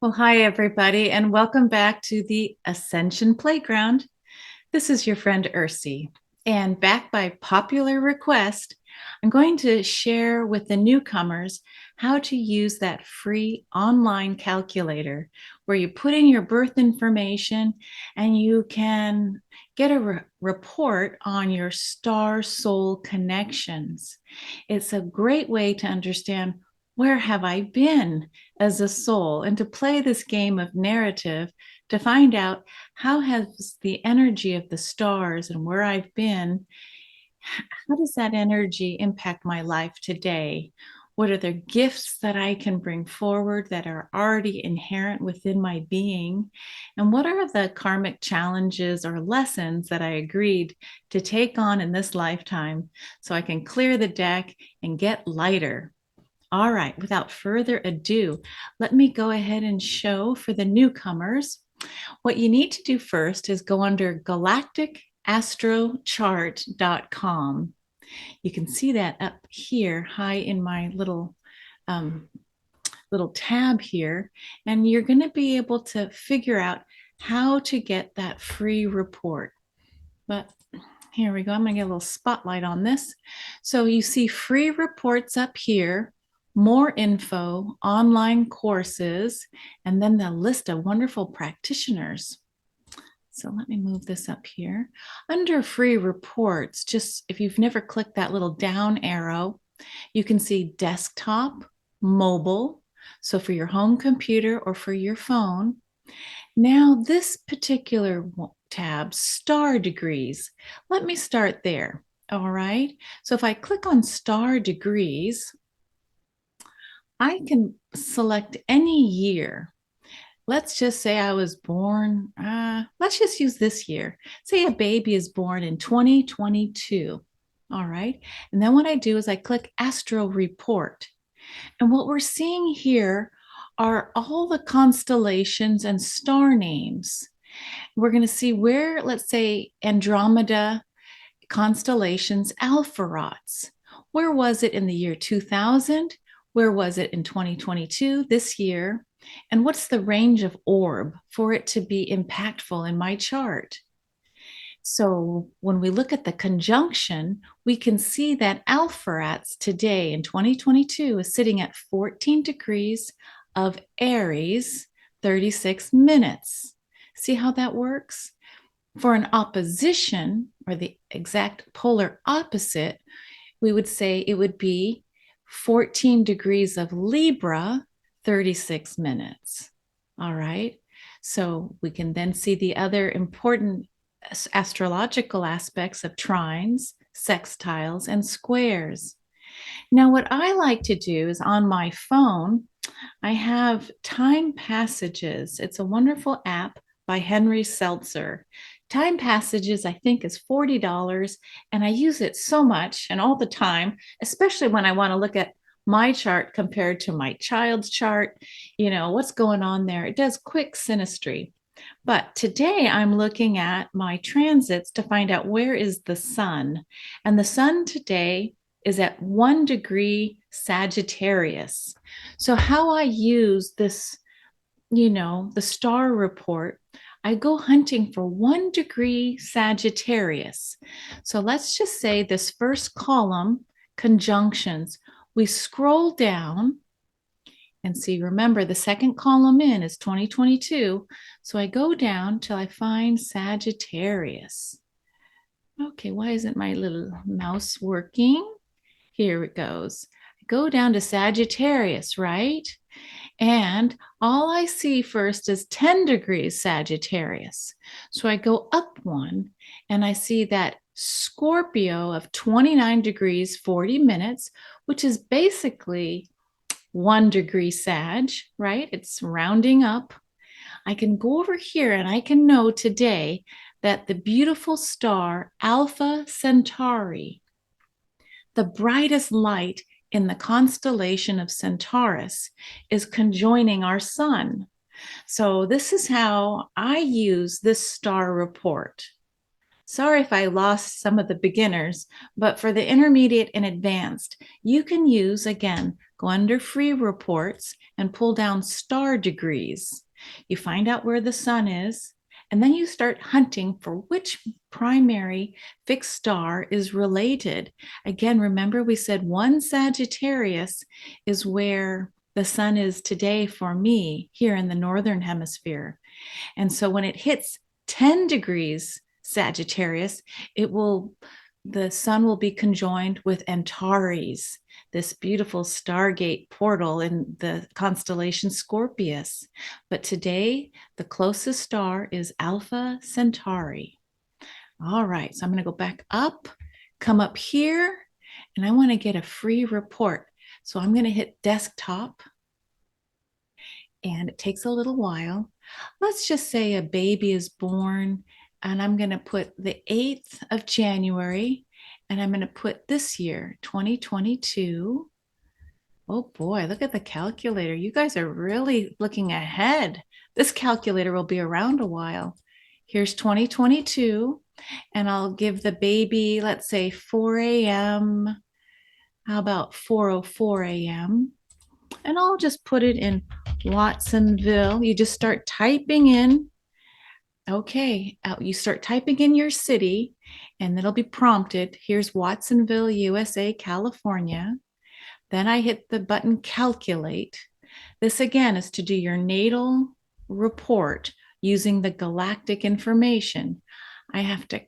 Well, hi, everybody, and welcome back to the Ascension Playground. This is your friend Ursula, and back by popular request, I'm going to share with the newcomers how to use that free online calculator where you put in your birth information and you can get a report on your star soul connections. It's a great way to understand where have I been as a soul and to play this game of narrative to find out how has the energy of the stars and where I've been, how does that energy impact my life today? What are the gifts that I can bring forward that are already inherent within my being? And what are the karmic challenges or lessons that I agreed to take on in this lifetime so I can clear the deck and get lighter? All right, without further ado, let me go ahead and show for the newcomers. What you need to do first is go under galacticastrology.com. You can see that up here high in my um, little tab here, and you're going to be able to figure out how to get that free report. But here we go. I'm going to get a little spotlight on this. So you see free reports up here, more info, online courses, and then the list of wonderful practitioners. So let me move this up here. Under free reports, just if you've never clicked that little down arrow, you can see desktop, mobile, so for your home computer or for your phone. Now, this particular tab, star degrees, let me start there. All right. So if I click on star degrees, I can select any year. Let's just say I was born, let's just use this year. Say a baby is born in 2022. All right. And then what I do is I click Astro Report. And what we're seeing here are all the constellations and star names. We're going to see where, let's say, Andromeda constellations, Alpharots. Where was it in the year 2000? Where was it in 2022, this year? And what's the range of orb for it to be impactful in my chart? So when we look at the conjunction, we can see that Alpharots today in 2022 is sitting at 14 degrees of Aries, 36 minutes. See how that works? For an opposition, or the exact polar opposite, we would say it would be 14 degrees of Libra, 36 minutes. All right. So we can then see the other important astrological aspects of trines, sextiles, and squares. Now, what I like to do is on my phone, I have Time Passages. It's a wonderful app by Henry Seltzer. Time Passages, I think, is $40, and I use it so much and all the time, especially when I want to look at my chart compared to my child's chart, what's going on there. It does quick synastry. But today I'm looking at my transits to find out where is the sun. And the sun today is at 1 degree Sagittarius. So, how I use this, the star report, I go hunting for 1 degree Sagittarius. So, let's just say this first column, conjunctions, we scroll down and see, remember, the second column in is 2022. So I go down till I find Sagittarius. Okay, why isn't my little mouse working? Here it goes. I go down to Sagittarius, right? And all I see first is 10 degrees Sagittarius. So I go up one and I see that Scorpio of 29 degrees, 40 minutes, which is basically 1 degree Sag, right? It's rounding up. I can go over here and I can know today that the beautiful star Alpha Centauri, the brightest light in the constellation of Centaurus, is conjoining our sun. So this is how I use this star report. Sorry if I lost some of the beginners, but for the intermediate and advanced, you can use, again, go under free reports and pull down star degrees. You find out where the sun is, and then you start hunting for which primary fixed star is related. Again, remember we said 1 Sagittarius is where the sun is today for me here in the northern hemisphere. And so when it hits 10 degrees Sagittarius, the sun will be conjoined with Antares, this beautiful stargate portal in the constellation Scorpius. But today, the closest star is Alpha Centauri. All right, so I'm going to go back up, come up here, and I want to get a free report. So I'm going to hit desktop, and it takes a little while. Let's just say a baby is born, and I'm going to put the 8th of January, and I'm going to put this year, 2022. Oh boy, look at the calculator. You guys are really looking ahead. This calculator will be around a while. Here's 2022, and I'll give the baby, let's say 4 a.m. How about 4:04 a.m.? And I'll just put it in Watsonville. You just start typing in. Okay, you start typing in your city, and it'll be prompted. Here's Watsonville, USA, California. Then I hit the button calculate. This again is to do your natal report using the galactic information. I have to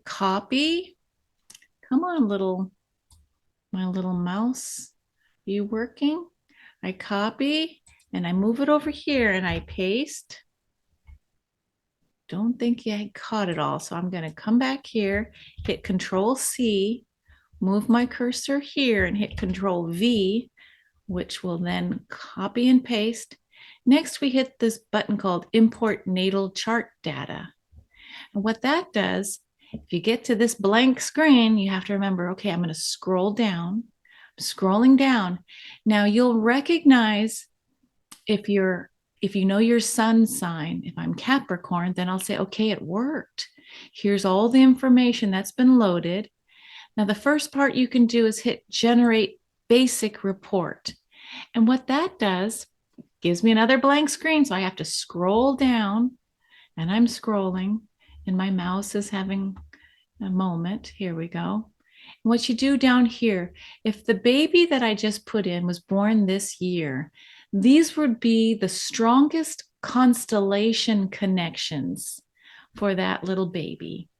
copy. Come on, my little mouse. Are you working? I copy and I move it over here and I paste. Don't think I caught it all. So I'm going to come back here, hit Control C, move my cursor here and hit Control V, which will then copy and paste. Next, we hit this button called Import Natal Chart Data. And what that does, if you get to this blank screen, you have to remember, okay, I'm going to scroll down. I'm scrolling down. Now you'll recognize if you know your sun sign. If I'm Capricorn, then I'll say, okay, it worked. Here's all the information that's been loaded. Now, the first part you can do is hit Generate Basic Report. And what that does, gives me another blank screen. So I have to scroll down, and I'm scrolling, and my mouse is having a moment. Here we go. And what you do down here, if the baby that I just put in was born this year, these would be the strongest constellation connections for that little baby.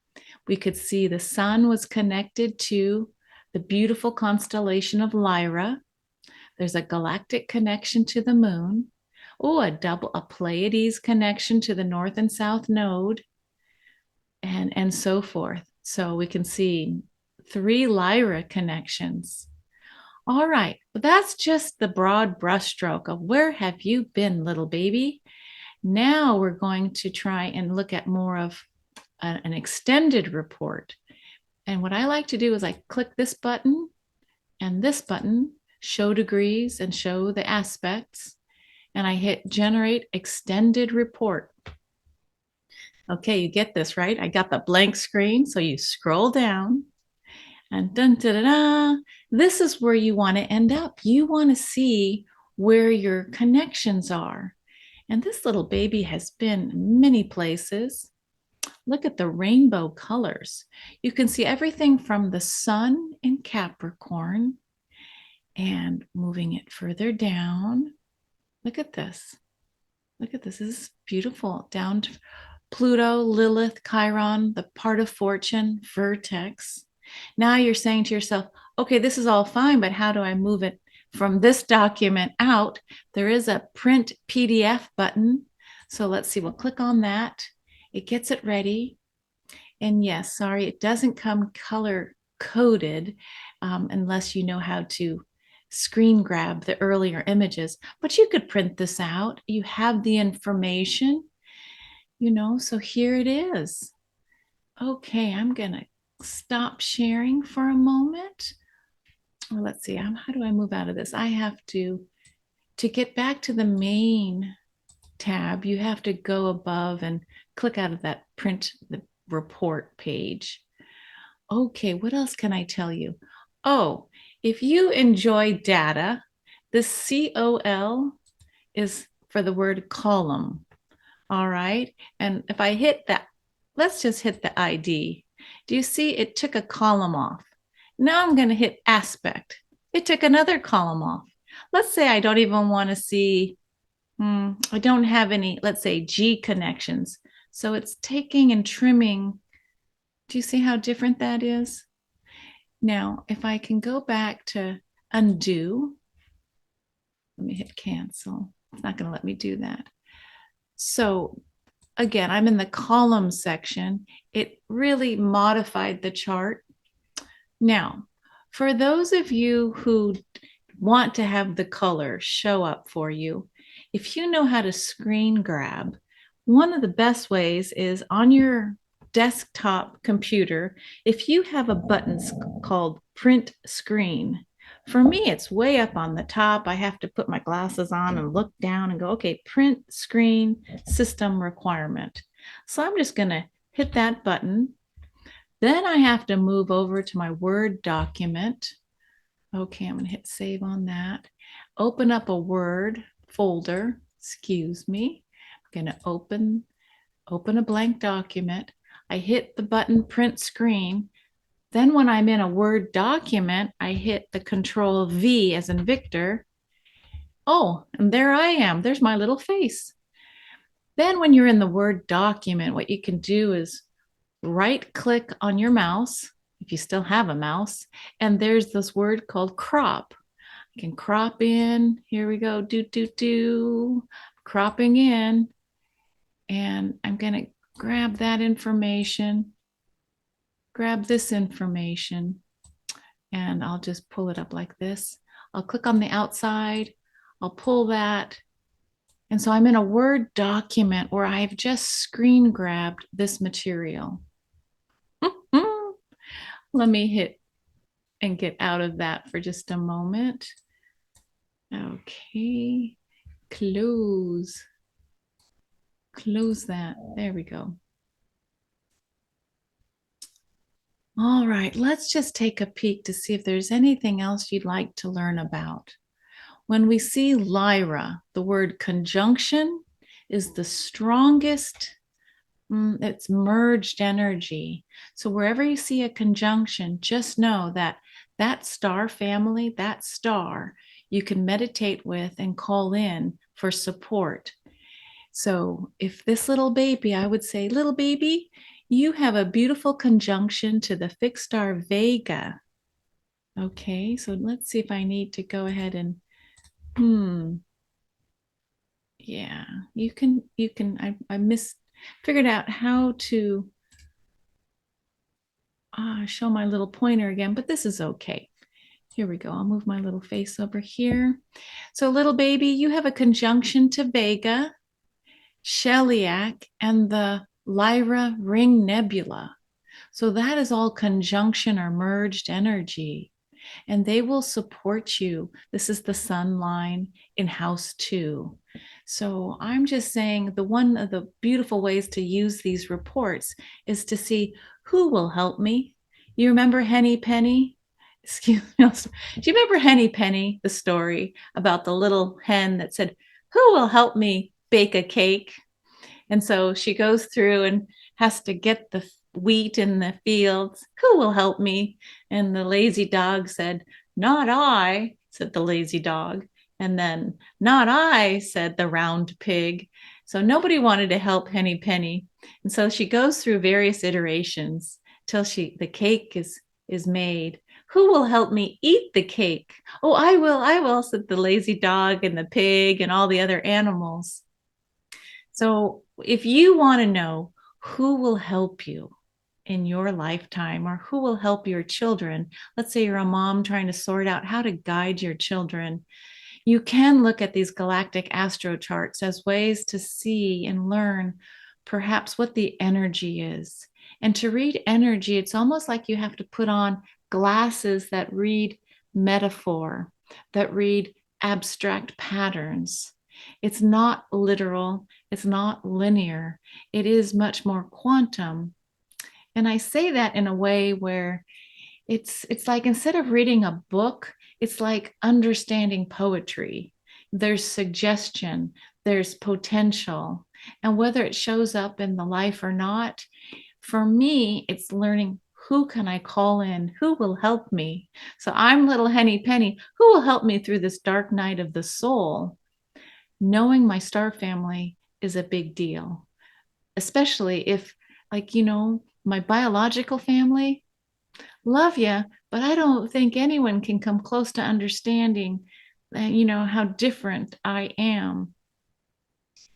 We could see the sun was connected to the beautiful constellation of Lyra. There's a galactic connection to the moon. Oh, a Pleiades connection to the north and south node, and so forth. So we can see 3 Lyra connections. All right, but that's just the broad brushstroke of where have you been, little baby? Now we're going to try and look at more of an extended report. And what I like to do is I click this button and this button, show degrees and show the aspects, and I hit generate extended report. Okay, you get this, right? I got the blank screen, so you scroll down and dun, da, da, da. This is where you want to end up. You want to see where your connections are. And this little baby has been many places. Look at the rainbow colors. You can see everything from the sun in Capricorn and moving it further down. Look at this. Look at this. This is beautiful. Down to Pluto, Lilith, Chiron, the part of fortune, vertex. Now you're saying to yourself, okay, this is all fine, but how do I move it from this document out? There is a print PDF button. So let's see, we'll click on that. It gets it ready. And yes, sorry, it doesn't come color coded unless you know how to screen grab the earlier images, but you could print this out. You have the information, so here it is. Okay, I'm gonna stop sharing for a moment. Well, let's see, how do I move out of this? I have to get back to the main tab, you have to go above and click out of that print, the report page. Okay, what else can I tell you? Oh, if you enjoy data, the COL is for the word column. All right. And if I hit that, let's just hit the ID. Do you see it took a column off? Now I'm going to hit aspect. It took another column off. Let's say I don't even want to see, I don't have any, let's say G connections. So it's taking and trimming. Do you see how different that is? Now, if I can go back to undo, let me hit cancel. It's not going to let me do that. So again, I'm in the column section. It really modified the chart. Now, for those of you who want to have the color show up for you, if you know how to screen grab, one of the best ways is on your desktop computer, if you have a button called print screen. For me, it's way up on the top. I have to put my glasses on and look down and go, okay, print screen system requirement. So I'm just going to hit that button. Then I have to move over to my Word document. Okay, I'm going to hit save on that. Open up a Word folder. Excuse me. I'm going to open a blank document. I hit the button print screen. Then when I'm in a Word document, I hit the Control V as in Victor. Oh, and there I am. There's my little face. Then when you're in the Word document, what you can do is right click on your mouse, if you still have a mouse, and there's this word called crop. I can crop in. Here we go. Cropping in. And I'm going to grab that information, grab this information, and I'll just pull it up like this. I'll click on the outside. I'll pull that. And so I'm in a Word document where I've just screen grabbed this material. Let me hit and get out of that for just a moment. Okay, close that. There we go. All right, let's just take a peek to see if there's anything else you'd like to learn about. When we see Lyra, the word conjunction is the strongest. It's merged energy. So wherever you see a conjunction, just know that that star family, that star, you can meditate with and call in for support. So if this little baby, I would say, little baby, you have a beautiful conjunction to the fixed star Vega. Okay, so let's see if I need to go ahead and, yeah, I figured out how to show my little pointer again, but this is okay. Here we go. I'll move my little face over here. So little baby, you have a conjunction to Vega, Sheliak, and the Lyra Ring Nebula. So that is all conjunction or merged energy, and they will support you. This is the sun line in house 2. So I'm just saying one of the beautiful ways to use these reports is to see who will help me. You remember Henny Penny? Excuse me. Do you remember Henny Penny, the story about the little hen that said, who will help me bake a cake? And so she goes through and has to get the wheat in the fields. Who will help me? And the lazy dog said, not I, said the lazy dog. And then, not I, said the round pig. So nobody wanted to help Henny Penny. And so she goes through various iterations till the cake is made. Who will help me eat the cake? Oh, I will, said the lazy dog and the pig and all the other animals. So if you want to know who will help you in your lifetime or who will help your children, let's say you're a mom trying to sort out how to guide your children, you can look at these galactic astro charts as ways to see and learn perhaps what the energy is. And to read energy, it's almost like you have to put on glasses that read metaphor, that read abstract patterns. It's not literal, it's not linear, it is much more quantum. And I say that in a way where it's like instead of reading a book, it's like understanding poetry. There's suggestion, there's potential. And whether it shows up in the life or not, for me, it's learning who can I call in? Who will help me? So I'm little Henny Penny. Who will help me through this dark night of the soul? Knowing my star family is a big deal, especially if, like, my biological family, love you, but I don't think anyone can come close to understanding, how different I am.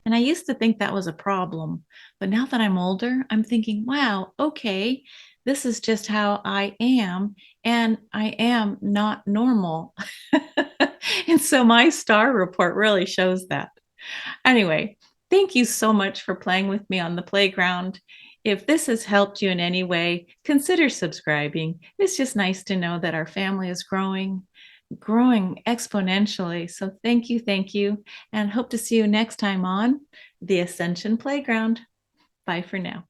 And I used to think that was a problem. But now that I'm older, I'm thinking, wow, okay, this is just how I am. And I am not normal. And so my star report really shows that. Anyway, thank you so much for playing with me on the playground. If this has helped you in any way, consider subscribing. It's just nice to know that our family is growing exponentially. So thank you, and hope to see you next time on the Ascension Playground. Bye for now.